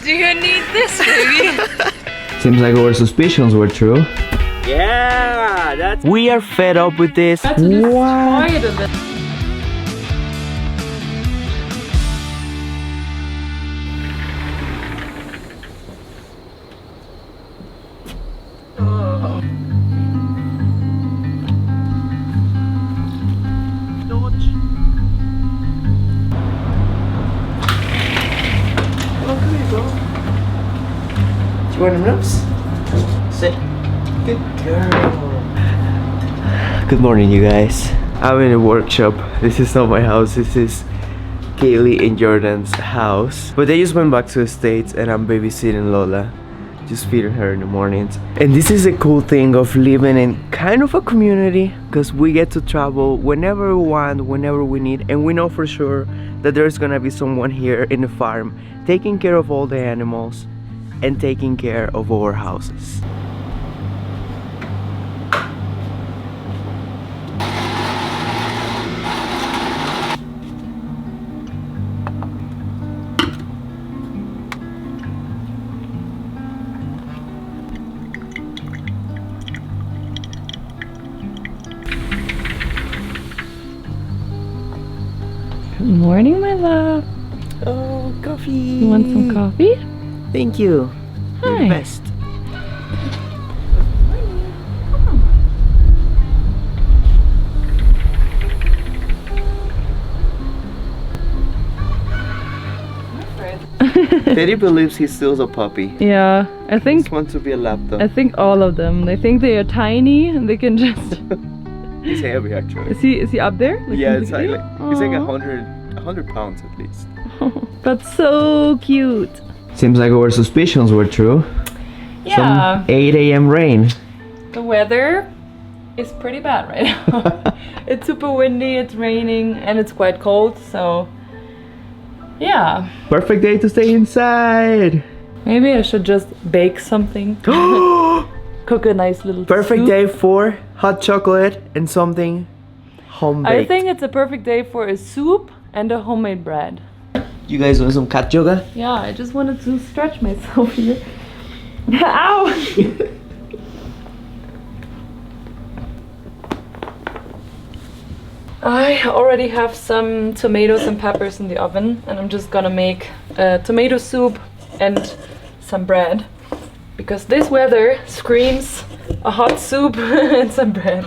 Do you need this, baby? Seems like our suspicions were true. Yeah, that's. We are fed up with this. That's what? You want them nuts? Sit. Good girl. Good morning, you guys. I'm in a workshop. This is not my house. This is Kaylee and Jordan's house. But they just went back to the States and I'm babysitting Lola. Just feeding her in the mornings. And this is a cool thing of living in kind of a community because we get to travel whenever we want, whenever we need. And we know for sure that there's gonna be someone here in the farm taking care of all the animals and taking care of our houses. Good morning, my love. Oh, coffee. You want some coffee? Thank you. You're the Hi. best. Teddy believes he's still a puppy. Yeah, I He think just wants to be a lapdog. I think all of them. They think they are tiny and they can just. He's heavy actually. Is he up there? Like, Yeah, in it's the like, video? he's like Aw. 100 pounds at least. That's so cute. Seems like our suspicions were true. Yeah, 8 a.m. rain. the weather is pretty bad right now. It's super windy, it's raining, and it's quite cold, so yeah. Perfect day to stay inside. Maybe I should just bake something. Cook a nice little Perfect soup. day for hot chocolate and something home I baked. think it's a perfect day for a soup and a homemade bread. You guys want some cat yoga? Yeah, I just wanted to stretch myself here. Ow! I already have some tomatoes and peppers in the oven, and I'm just gonna make a tomato soup and some bread. Because this weather screams a hot soup and some bread.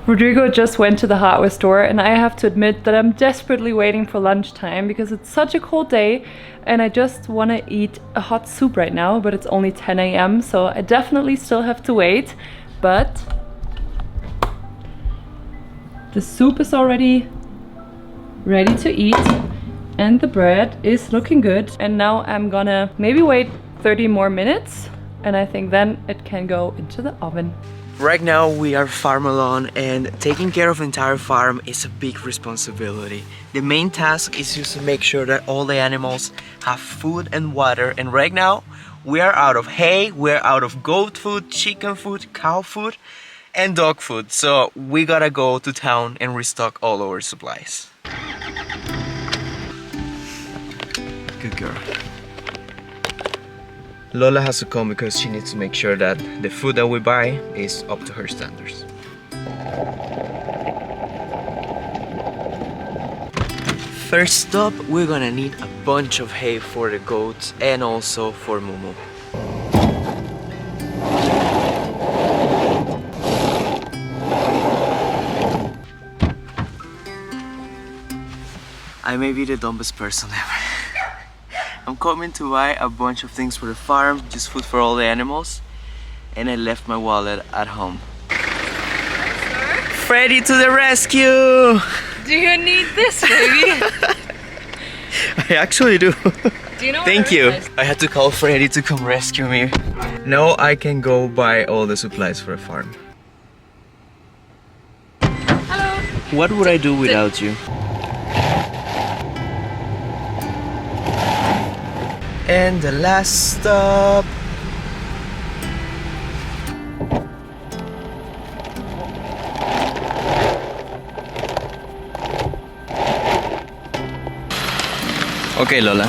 Rodrigo just went to the hardware store, and I have to admit that I'm desperately waiting for lunchtime because it's such a cold day and I just want to eat a hot soup right now, but it's only 10 a.m. so I definitely still have to wait. But the soup is already ready to eat and the bread is looking good. And now I'm gonna maybe wait 30 more minutes and I think then it can go into the oven. Right now we are farm alone and taking care of the entire farm is a big responsibility. The main task is just to make sure that all the animals have food and water, and right now we are out of hay, we're out of goat food, chicken food, cow food and dog food. So we gotta go to town and restock all our supplies. Good girl. Lola has to come because she needs to make sure that the food that we buy is up to her standards. First up, we're gonna need a bunch of hay for the goats and also for Mumu. I may be the dumbest person ever. I'm coming to buy a bunch of things for the farm, just food for all the animals, and I left my wallet at home. Freddy to the rescue! Do you need this, baby? I actually do. Do you know Thank you. I had to call Freddy to come rescue me. Now I can go buy all the supplies for the farm. Hello. What would I do without you? And the last stop. Okay, Lola.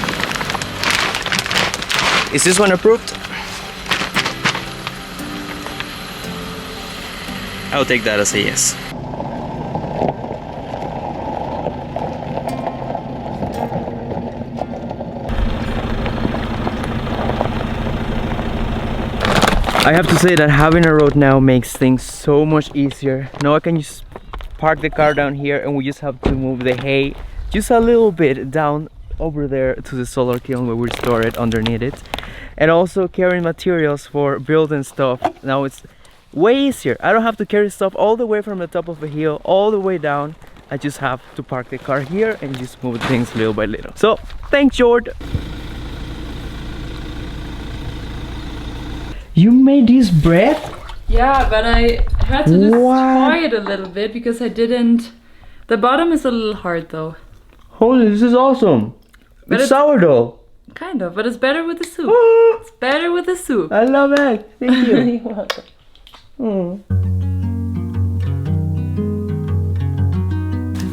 Is this one approved? I'll take that as a yes. I have to say that having a road now makes things so much easier. Now I can just park the car down here and we just have to move the hay just a little bit down over there to the solar kiln where we store it underneath it. And also carrying materials for building stuff. Now it's way easier. I don't have to carry stuff all the way from the top of a hill all the way down. I just have to park the car here and just move things little by little. So thanks, Jord. You made this bread? Yeah, but I had to destroy it a little bit because I didn't. The bottom is a little hard though. Holy, this is awesome. But it's sourdough. Kind of, but it's better with the soup. It's better with the soup. I love it. Thank you.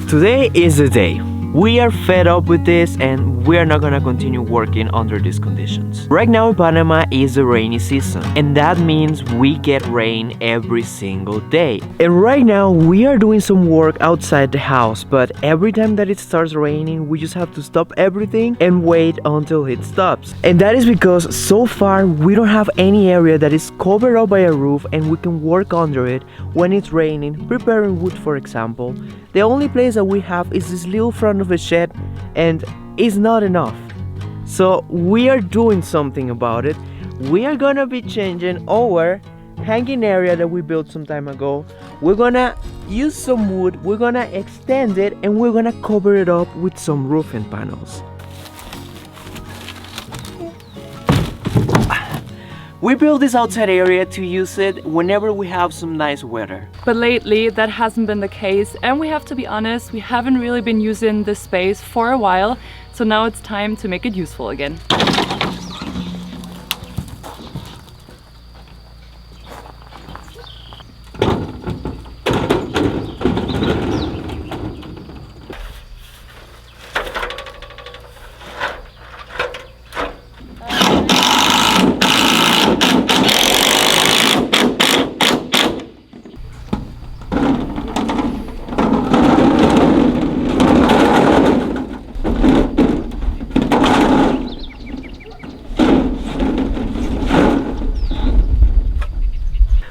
Today is the day. We are fed up with this and we are not gonna continue working under these conditions. Right now in Panama is the rainy season and that means we get rain every single day. And right now we are doing some work outside the house, but every time that it starts raining we just have to stop everything and wait until it stops. And that is because so far we don't have any area that is covered up by a roof and we can work under it when it's raining, preparing wood for example. The only place that we have is this little front of a shed and it's not enough. So we are doing something about it. We are gonna be changing our hanging area that we built some time ago. We're gonna use some wood, we're gonna extend it and we're gonna cover it up with some roofing panels. We built this outside area to use it whenever we have some nice weather. But lately that hasn't been the case, and we have to be honest, we haven't really been using this space for a while, so now it's time to make it useful again.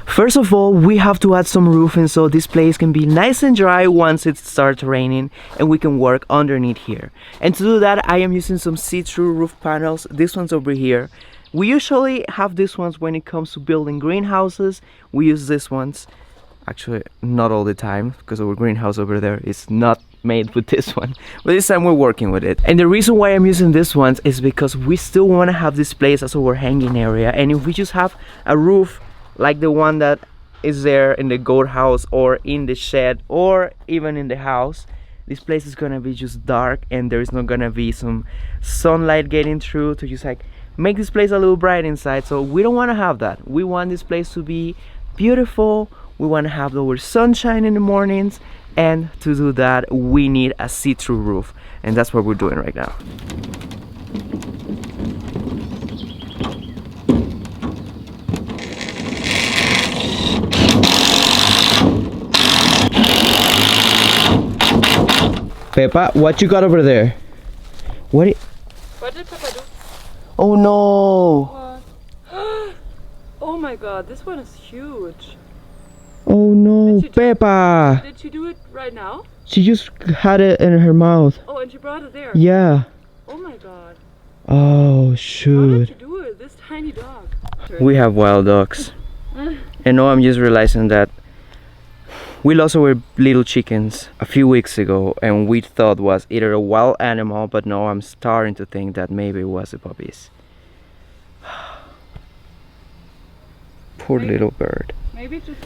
First of all, we have to add some roofing so this place can be nice and dry once it starts raining and we can work underneath here. And to do that, I am using some see-through roof panels. This one's over here. We usually have these ones when it comes to building greenhouses. We use these ones. Actually, not all the time because our greenhouse over there is not made with this one. But this time we're working with it. And the reason why I'm using this ones is because we still want to have this place as our hanging area. And if we just have a roof like the one that is there in the goat house or in the shed or even in the house, this place is gonna be just dark and there is not gonna be some sunlight getting through to just like make this place a little bright inside. So we don't want to have that. We want this place to be beautiful. We want to have our sunshine in the mornings, and to do that we need a see-through roof, and that's what we're doing right now. Peppa, what you got over there? What did Peppa do? Oh no! What? Oh my god, this one is huge. Oh no, Peppa! Did she do it right now? She just had it in her mouth. Oh, and she brought it there? Yeah. Oh my god. Oh How shoot. did you do it? This tiny dog. We have wild dogs. And now I'm just realizing that we lost our little chickens a few weeks ago and we thought was either a wild animal, but now I'm starting to think that maybe it was the puppies. Poor little bird. Maybe just...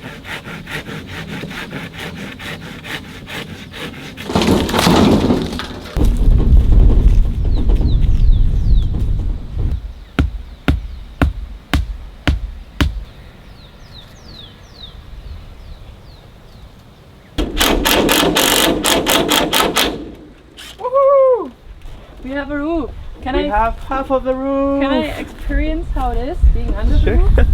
Woohoo! We have a roof. Can I have half of the roof. Can I experience how it is being under the roof?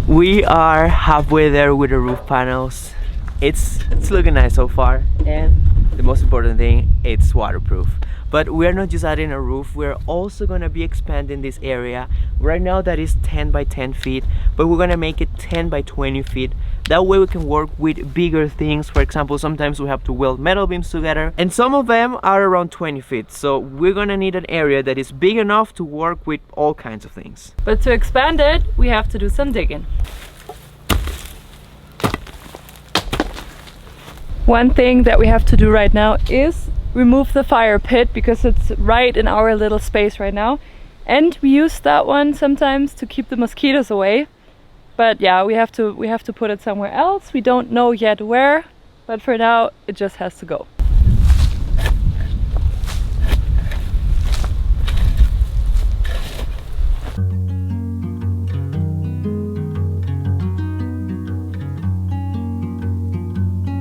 We are halfway there with the roof panels. It's looking nice so far, and the most important thing, it's waterproof. But we're not just adding a roof, we're also gonna be expanding this area. Right now that is 10 by 10 feet, but we're gonna make it 10 by 20 feet. That way we can work with bigger things. For example, sometimes we have to weld metal beams together, and some of them are around 20 feet. So we're gonna need an area that is big enough to work with all kinds of things. But to expand it, we have to do some digging. One thing that we have to do right now is remove the fire pit, because it's right in our little space right now. And we use that one sometimes to keep the mosquitoes away. But yeah, we have to put it somewhere else. We don't know yet where, but for now it just has to go.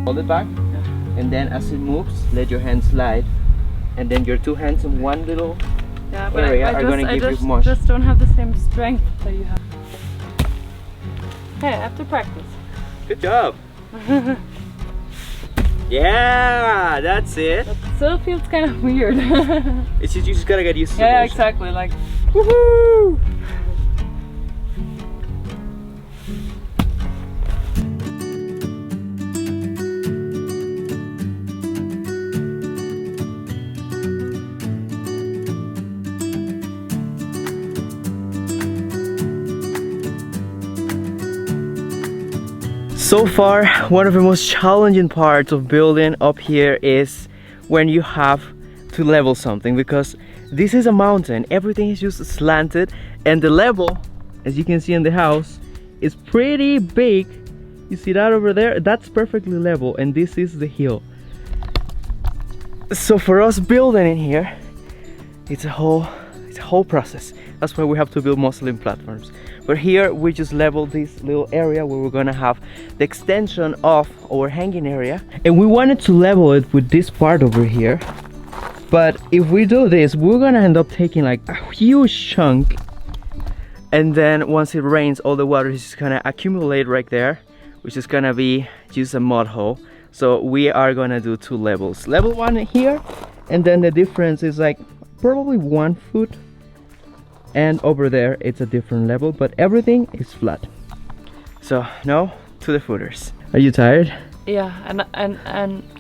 Hold it back, and then as it moves, let your hand slide, and then your two hands in one little area are going to give you much. I just don't have the same strength that you have. Hey, I have to practice. Good job. Yeah, that's it. It still feels kind of weird. It's just, you just gotta get used to it. Yeah, exactly. Like, woohoo! So far, one of the most challenging parts of building up here is when you have to level something, because this is a mountain, everything is just slanted, and the level, as you can see in the house, is pretty big. You see that over there? That's perfectly level, and this is the hill. So for us building in here, it's a whole process. That's why we have to build muslin platforms. But here we just leveled this little area where we're gonna have the extension of our hanging area, and we wanted to level it with this part over here. But if we do this, we're gonna end up taking like a huge chunk, and then once it rains, all the water is just gonna accumulate right there, which is gonna be just a mud hole. So we are gonna do two levels. Level one here, and then the difference is like probably 1 foot. And over there it's a different level, but everything is flat. So now to the footers. Are you tired? yeah, and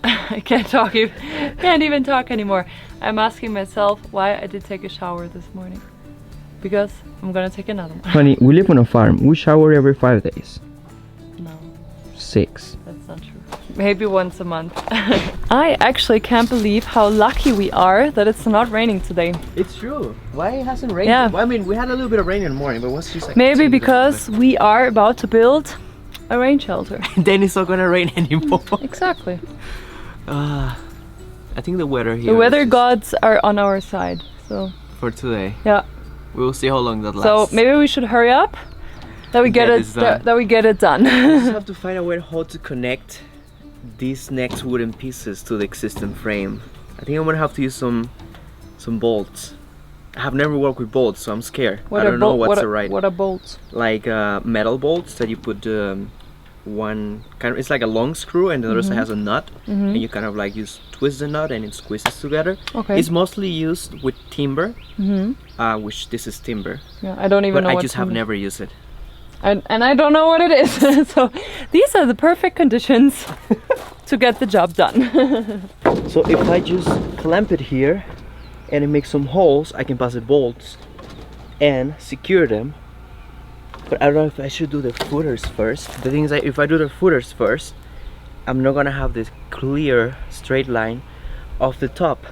I can't even talk anymore. I'm asking myself why I did take a shower this morning, because I'm gonna take another one. Honey, we live on a farm. We shower every 5 days. No, 6. that's not true. Maybe once a month. I actually can't believe how lucky we are that it's not raining today. It's true. Why it hasn't rained? Yeah. Well, I mean, we had a little bit of rain in the morning, but what's just like Maybe because we are about to build a rain shelter. then it's not gonna rain anymore. Exactly. I think the weather here. The weather is just gods are on our side, so for today. yeah. We will see how long that So lasts. maybe we should hurry up, that we get this done. that we get it done. We just have to find a way how to connect these next wooden pieces to the existing frame. I think I'm gonna have to use some bolts. I have never worked with bolts, so I'm scared. I don't know what's the right. What are bolts? Like metal bolts that you put one kind of, it's like a long screw, and the other side has a nut, and you kind of like twist the nut and it squeezes together. Okay. It's mostly used with timber, which this is timber, Yeah, I don't even but know. I just have never used it. And I don't know what it is. So these are the perfect conditions to get the job done. So if I just clamp it here and it makes some holes, I can pass the bolts and secure them. But I don't know if I should do the footers first. The thing is that if I do the footers first, I'm not gonna have this clear straight line off the top.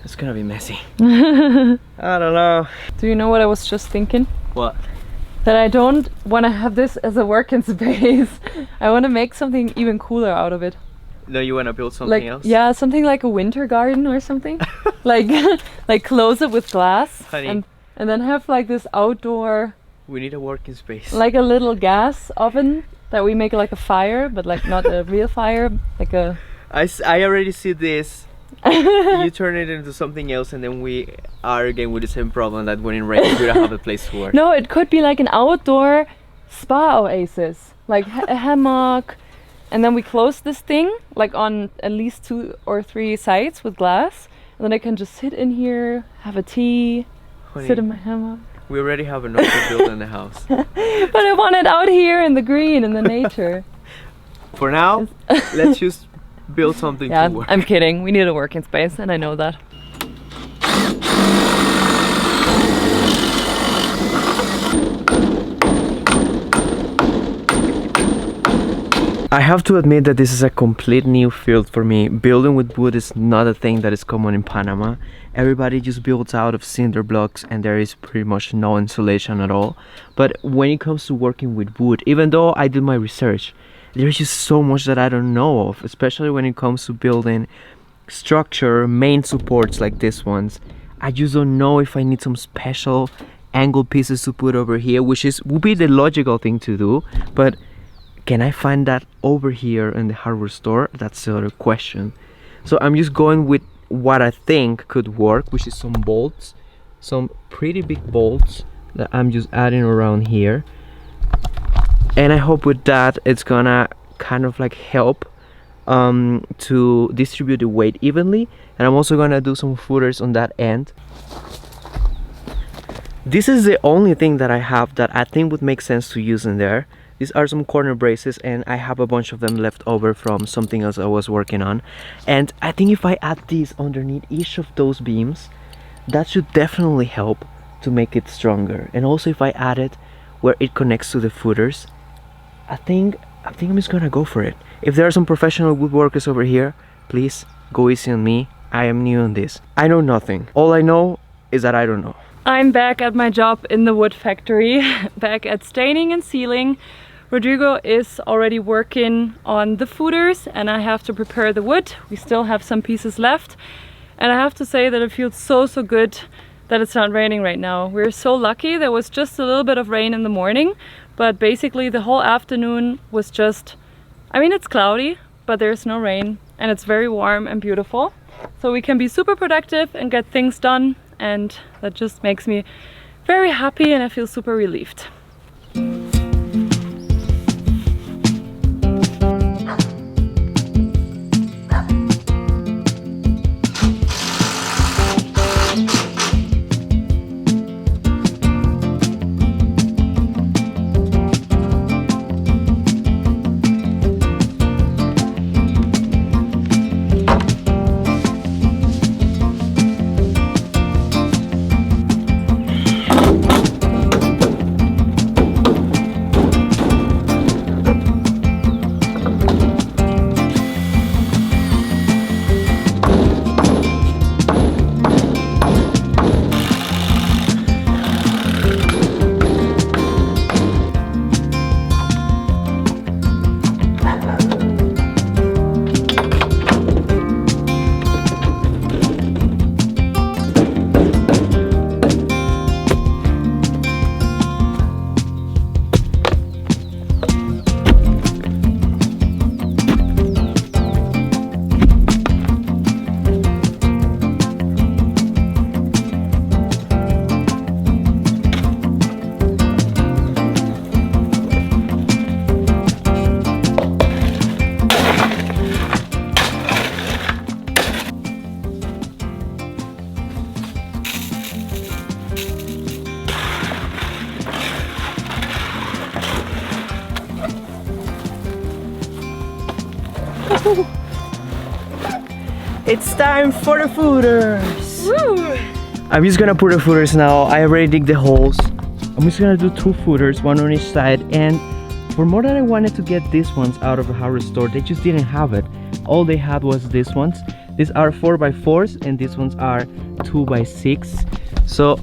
It's gonna be messy. I don't know. Do you know what I was just thinking? What? That I don't want to have this as a working space. I want to make something even cooler out of it. No, you wanna build something Like, else? yeah, something like a winter garden or something. like close it with glass. Honey. And then have like this outdoor, We need a working space. like a little gas oven that we make like a fire, but like not a real fire, like a... I already see this You turn it into something else, and then we are again with the same problem that when it rains we don't have a place to work. No, it could be like an outdoor spa oasis, like a hammock, and then we close this thing like on at least 2 or 3 sides with glass, and then I can just sit in here, have a tea, Honey, sit in my hammock. we already have enough to build in the house. But I want it out here in the green, in the nature. For now, let's just build something Yeah, to work. I'm kidding. We need a working space, and I know that. I have to admit that this is a complete new field for me. Building with wood is not a thing that is common in Panama. Everybody just builds out of cinder blocks and there is pretty much no insulation at all. But when it comes to working with wood, even though I did my research, there's just so much that I don't know of, especially when it comes to building structure, main supports like these ones. I just don't know if I need some special angle pieces to put over here, which would be the logical thing to do, but can I find that over here in the hardware store? That's the other question. So I'm just going with what I think could work, which is some bolts, some pretty big bolts that I'm just adding around here. And I hope with that it's gonna kind of like help to distribute the weight evenly. And I'm also gonna do some footers on that end. This is the only thing that I have that I think would make sense to use in there. These are some corner braces, and I have a bunch of them left over from something else I was working on. And I think if I add these underneath each of those beams, that should definitely help to make it stronger. And also if I add it where it connects to the footers, I think I'm just gonna go for it. If there are some professional woodworkers over here, please go easy on me. I am new on this. I know nothing. All I know is that I don't know. I'm back at my job in the wood factory, back at staining and sealing. Rodrigo is already working on the footers and I have to prepare the wood. We still have some pieces left. And I have to say that it feels so good that it's not raining right now. We're so lucky. There was just a little bit of rain in the morning, but basically the whole afternoon was just, I mean, it's cloudy, but there's no rain and it's very warm and beautiful. So we can be super productive and get things done, and that just makes me very happy and I feel super relieved. It's time for the footers! Woo! I'm just gonna put the footers now. I already dig the holes. I'm just gonna do 2 footers, 1 on each side, and for more than I wanted to get these ones out of the hardware store, they just didn't have it. All they had was these ones. These are 4x4s and these ones are 2x6. So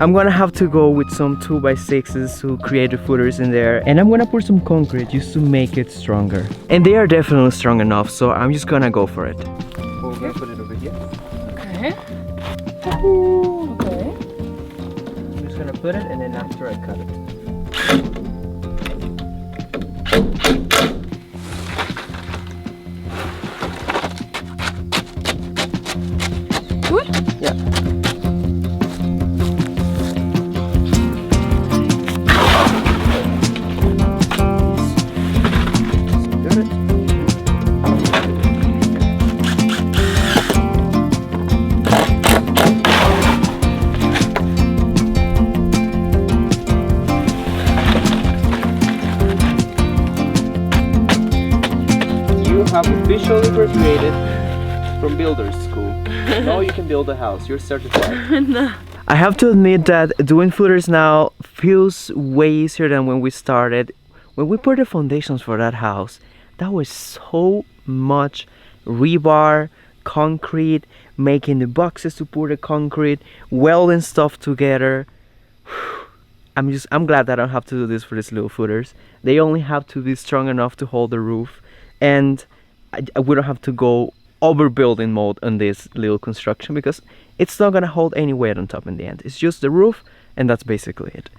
I'm gonna have to go with some 2x6s to create the footers in there, and I'm gonna put some concrete just to make it stronger. And they are definitely strong enough, so I'm just gonna go for it. We're gonna put it over here. Okay. Okay. I'm just gonna put it, and then after I cut it. builder's school. Now you can build a house. You're certified. No. I have to admit that doing footers now feels way easier than when we started. When we put the foundations for that house, that was so much rebar, concrete, making the boxes to pour the concrete, welding stuff together. I'm glad that I don't have to do this for these little footers. They only have to be strong enough to hold the roof, and we don't have to go overbuilding mode on this little construction because it's not gonna hold any weight on top in the end. It's just the roof, and that's basically it.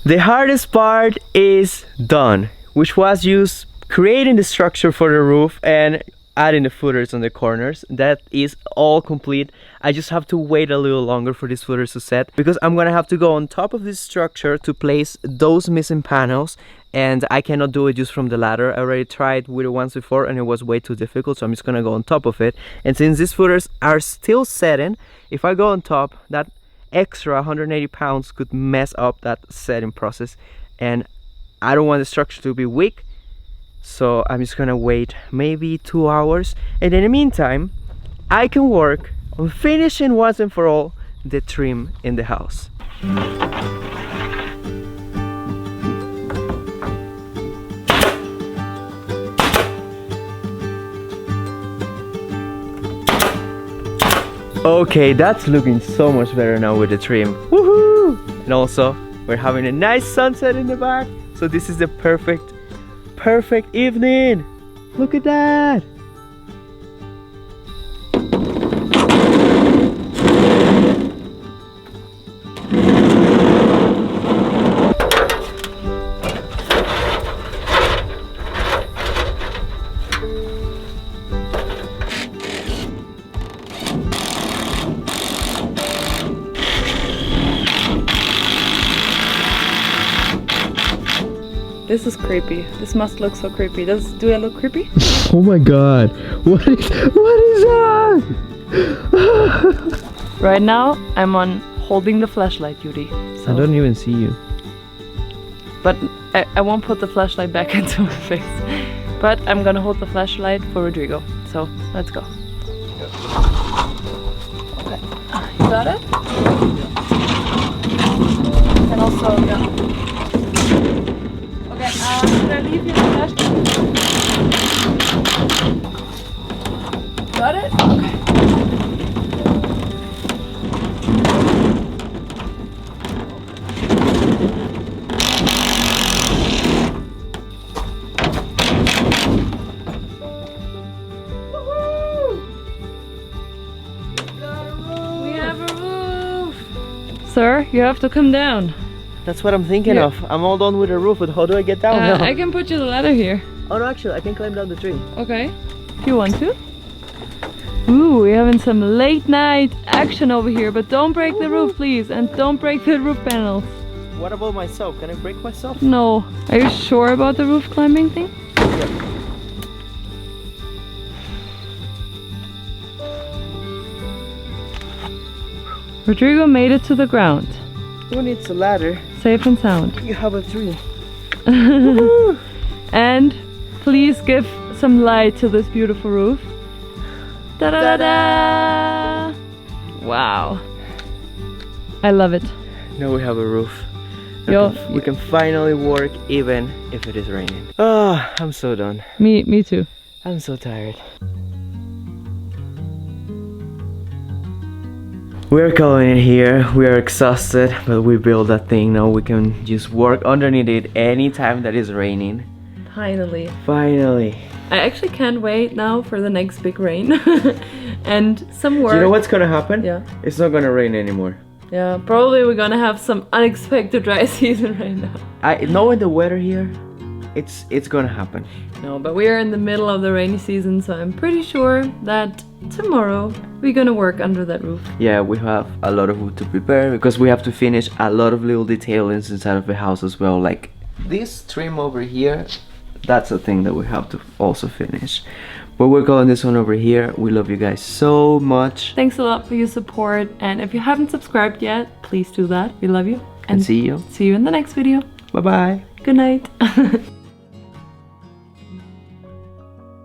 The hardest part is done, which was just creating the structure for the roof and adding the footers on the corners. That is all complete. I just have to wait a little longer for these footers to set because I'm gonna have to go on top of this structure to place those missing panels, and I cannot do it just from the ladder. I already tried with it once before and it was way too difficult, so I'm just gonna go on top of it. And since these footers are still setting, if I go on top, that extra 180 pounds could mess up that setting process, and I don't want the structure to be weak, so I'm just gonna wait maybe 2 hours, and in the meantime I can work on finishing once and for all the trim in the house. Okay, that's looking so much better now with the trim. Woohoo! And also, we're having a nice sunset in the back. So this is the perfect evening. Look at that. This is creepy. This must look so creepy. Do I look creepy? Oh my god. What is that? Right now, I'm on holding the flashlight duty. So. I don't even see you. But I won't put the flashlight back into my face. But I'm gonna hold the flashlight for Rodrigo. So let's go. Okay. You got it? And also, yeah. Okay, should I leave you the flashlight? Got it? Okay. We have a roof! Sir, you have to come down. That's what I'm thinking of. I'm all done with the roof, but how do I get down now? I can put you the ladder here. Oh no, actually, I can climb down the tree. Okay, if you want to. Ooh, we're having some late night action over here, but don't break the roof, please, and don't break the roof panels. What about myself? Can I break myself? No. Are you sure about the roof climbing thing? Yeah. Rodrigo made it to the ground. Who needs a ladder? Safe and sound. You have a tree. And please give some light to this beautiful roof. Ta-da-da-da! Wow. I love it. Now we have a roof. Yo. We can finally work even if it is raining. Oh, I'm so done. Me too. I'm so tired. We're calling it here. We are exhausted, but we built that thing. Now we can just work underneath it anytime that is raining. Finally. Finally. I actually can't wait now for the next big rain. And some work. Do you know what's gonna happen? Yeah. It's not gonna rain anymore. Yeah, probably we're gonna have some unexpected dry season right now. Knowing the weather here, it's gonna happen. No, but we are in the middle of the rainy season, so I'm pretty sure that tomorrow we're gonna work under that roof. Yeah, we have a lot of wood to prepare because we have to finish a lot of little detailings inside of the house as well. Like this trim over here, that's a thing that we have to also finish. But we're calling this one over here. We love you guys so much. Thanks a lot for your support, and if you haven't subscribed yet, please do that. We love you. And see you. See you in the next video. Bye bye. Good night.